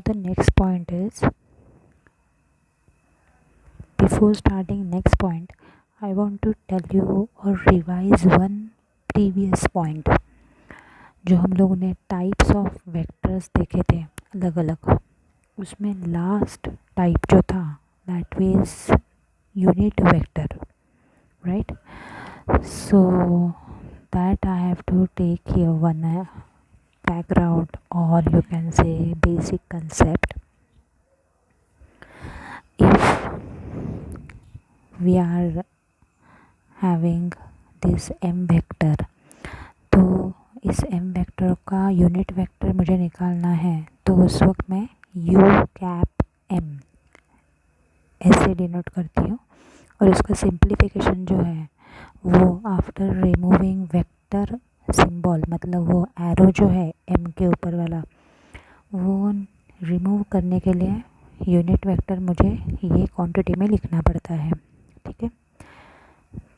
the next point is, before starting next point, I want to tell you or revise one previous point. जो हम लोगों ने types of vectors देखे थे अलग अलग, उसमें लास्ट टाइप जो था that was unit vector, right? So that I have to take here one background, or you can say basic concept. If we are having this m vector, तो इस m vector का unit vector मुझे निकालना है, तो उस वक्त मैं u कैप m ऐसे डिनोट करती हूँ, और उसका सिंप्लीफिकेशन जो है वो आफ्टर रिमूविंग वेक्टर सिंबल, मतलब वो एरो जो है m के ऊपर वाला, वो रिमूव करने के लिए यूनिट वेक्टर मुझे ये क्वांटिटी में लिखना पड़ता है, ठीक है?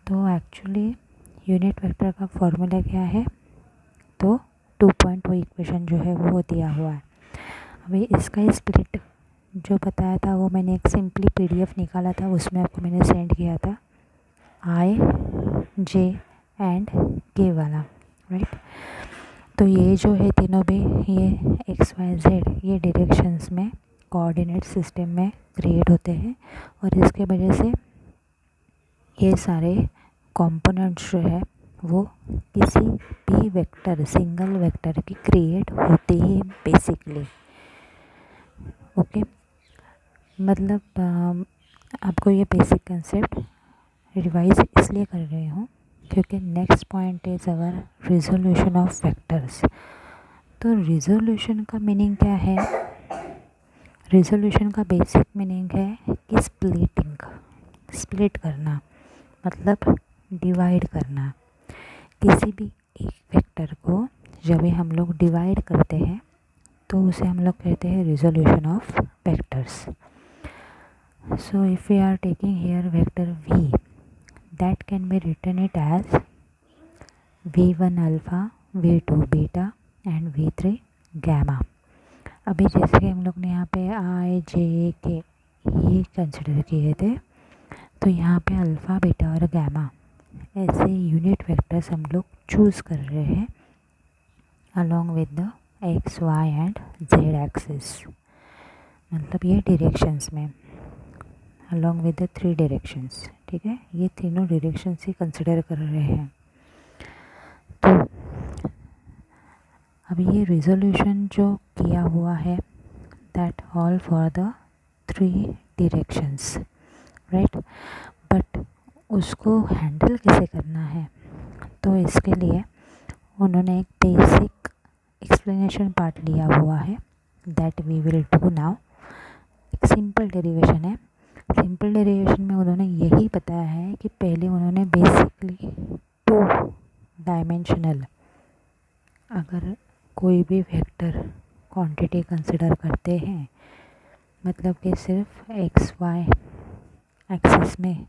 तो एक्चुअली यूनिट वेक्टर का फॉर्मूला क्या है? तो 2 पॉइंट वो इक्वेशन जो है वो दिया हुआ है। अभी इसका स्प्लिट जो बताया था वो मैंने एक सिंपली PDF निकाला था, उसमें आपको मैंने सेंड किया था, I, J एंड K वाला, राइट? तो ये जो है तीनों भी ये XYZ ये डायरेक्शंस में कोऑर्डिनेट सिस्टम में क्रिएट होते हैं, और इसके वजह से ये सारे कंपोनेंट्स जो है वो किसी भी वेक्टर, सिंगल वेक्टर की क्रिएट होते ही बेसिकली, ओके? मतलब आपको ये बेसिक कंसेप्ट रिवाइज इसलिए कर रही हूँ क्योंकि next point is our resolution of vectors. तो रिजोल्यूशन का मीनिंग क्या है? रिजोल्यूशन का बेसिक मीनिंग है कि स्प्लिट करना, मतलब डिवाइड करना। किसी भी एक वेक्टर को जब भी हम लोग डिवाइड करते हैं तो उसे हम लोग कहते हैं resolution of vectors. So if we are taking here vector v, that can be written it as v1 alpha, v2 beta and v3 gamma। अभी जैसे कि हम लोग ने यहाँ पे I, J, K ये कंसिडर किए थे, तो यहाँ पे अल्फ़ा, बीटा और गैमा ऐसे यूनिट वेक्टर्स हम लोग चूज़ कर रहे हैं along with the x, y and z axis, मतलब ये डायरेक्शंस में अलॉन्ग विद द 3 डायरेक्शंस, ठीक है? ये तीनों डायरेक्शंस ही कंसिडर कर रहे हैं। तो अभी ये रिजोल्यूशन जो किया हुआ है that all for the 3 directions, right? But उसको हैंडल कैसे करना है, तो इसके लिए उन्होंने एक बेसिक एक्सप्लेनेशन पार्ट लिया हुआ है that we will do now. एक सिंपल डेरिवेशन है। सिंपल डेरिवेशन में उन्होंने यही बताया है कि पहले उन्होंने बेसिकली 2 डायमेंशनल, अगर कोई भी वेक्टर क्वांटिटी कंसिडर करते हैं, मतलब कि सिर्फ एक्स वाई एक्सिस में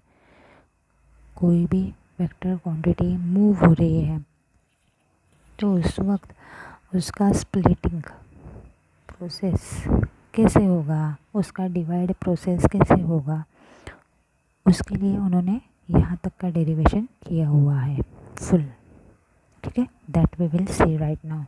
कोई भी वेक्टर क्वांटिटी मूव हो रही है, तो उस वक्त उसका स्प्लिटिंग प्रोसेस कैसे होगा, उसका डिवाइड प्रोसेस कैसे होगा, उसके लिए उन्होंने यहाँ तक का डेरिवेशन किया हुआ है फुल, ठीक है? That we will see right now.